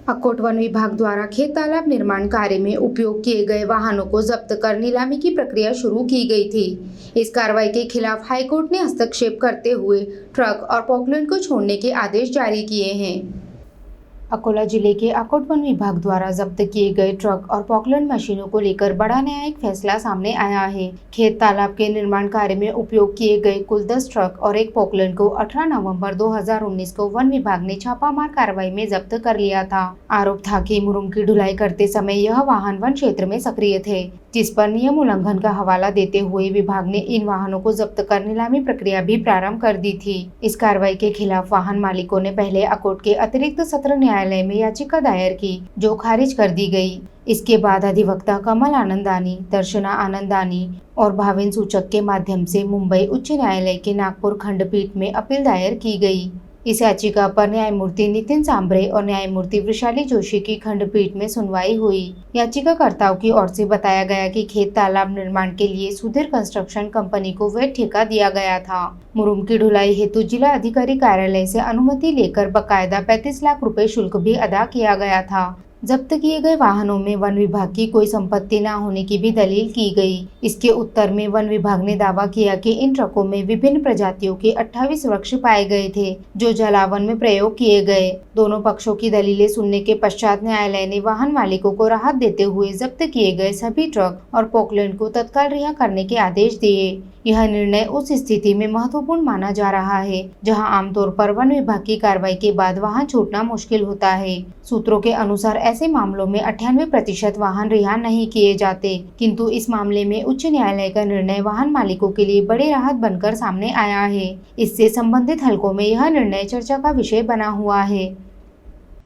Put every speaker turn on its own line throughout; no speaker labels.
Akot one विभाग द्वारा खेत तालाब निर्माण कार्य में उपयोग किए गए वाहनों को जब्त कर नीलामी की प्रक्रिया शुरू की गई थी। इस कार्रवाई के खिलाफ हाईकोर्ट ने हस्तक्षेप करते हुए ट्रक और पॉकलैंड को छोड़ने के आदेश जारी किए हैं। अकोला जिले के अकोट वन विभाग द्वारा जब्त किए गए ट्रक और पॉकलैंड मशीनों को लेकर बड़ा न्यायिक फैसला सामने आया है। खेत तालाब के निर्माण कार्य में उपयोग किए गए कुल 10 ट्रक और एक पॉकलैंड को 18 नवंबर 2019 को वन विभाग ने छापामार कार्रवाई में जब्त कर लिया था। आरोप था कि मुरुम की ढुलाई करते समय यह वाहन वन क्षेत्र में सक्रिय थे, जिस पर नियम उल्लंघन का हवाला देते हुए विभाग ने इन वाहनों को जब्त कर नीलामी प्रक्रिया भी प्रारंभ कर दी थी। इस कार्रवाई के खिलाफ वाहन मालिकों ने पहले अकोट के अतिरिक्त सत्र न्यायालय में याचिका दायर की, जो खारिज कर दी गई। इसके बाद अधिवक्ता कमल आनंदानी, दर्शना आनंदानी और भावेन सूचक के माध्यम से मुंबई उच्च न्यायालय के नागपुर खंडपीठ में अपील दायर की गई। इस याचिका पर न्यायमूर्ति नितिन सांभरे और न्यायमूर्ति वृषाली जोशी की खंडपीठ में सुनवाई हुई। याचिकाकर्ताओं की ओर से बताया गया कि खेत तालाब निर्माण के लिए सुधीर कंस्ट्रक्शन कंपनी को वैध ठेका दिया गया था। मुरुम की ढुलाई हेतु जिला अधिकारी कार्यालय से अनुमति लेकर बकायदा 35 लाख रुपए शुल्क भी अदा किया गया था। जब्त किए गए वाहनों में वन विभाग की कोई संपत्ति न होने की भी दलील की गई। इसके उत्तर में वन विभाग ने दावा किया कि इन ट्रकों में विभिन्न प्रजातियों के 28 वृक्ष पाए गए थे, जो जलावन में प्रयोग किए गए। दोनों पक्षों की दलीलें सुनने के पश्चात न्यायालय ने वाहन मालिकों को राहत देते हुए जब्त किए गए सभी ट्रक और पॉकलैंड को तत्काल रिहा करने के आदेश दिए। यह निर्णय उस स्थिति में महत्वपूर्ण माना जा रहा है जहां आमतौर पर वन विभाग की कार्रवाई के बाद वाहन छूटना मुश्किल होता है। सूत्रों के अनुसार ऐसे मामलों में 98% वाहन रिहा नहीं किए जाते, किंतु इस मामले में उच्च न्यायालय का निर्णय वाहन मालिकों के लिए बड़ी राहत बनकर सामने आया है। इससे संबंधित हलकों में यह निर्णय चर्चा का विषय बना हुआ है।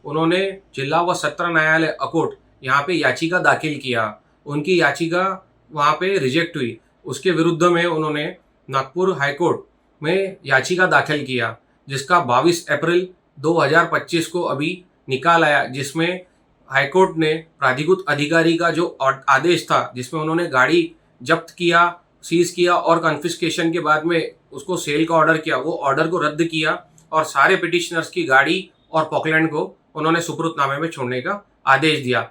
उन्होंने जिला व सत्र न्यायालय अकोट यहाँ पे याचिका दाखिल किया। उनकी याचिका वहाँ पे रिजेक्ट हुई। उसके विरुद्ध में उन्होंने नागपुर हाईकोर्ट में याचिका दाखिल किया, जिसका 22 अप्रैल 2025 को अभी निकाल आया, जिसमें हाईकोर्ट ने प्राधिकृत अधिकारी का जो आदेश था, जिसमें उन्होंने गाड़ी जब्त किया, सीज किया और कन्फिस्केशन के बाद में उसको सेल का ऑर्डर किया, वो ऑर्डर को रद्द किया और सारे पिटिशनर्स की गाड़ी और पॉकलैंड को उन्होंने सुपुर्दनामे में छोड़ने का आदेश दिया।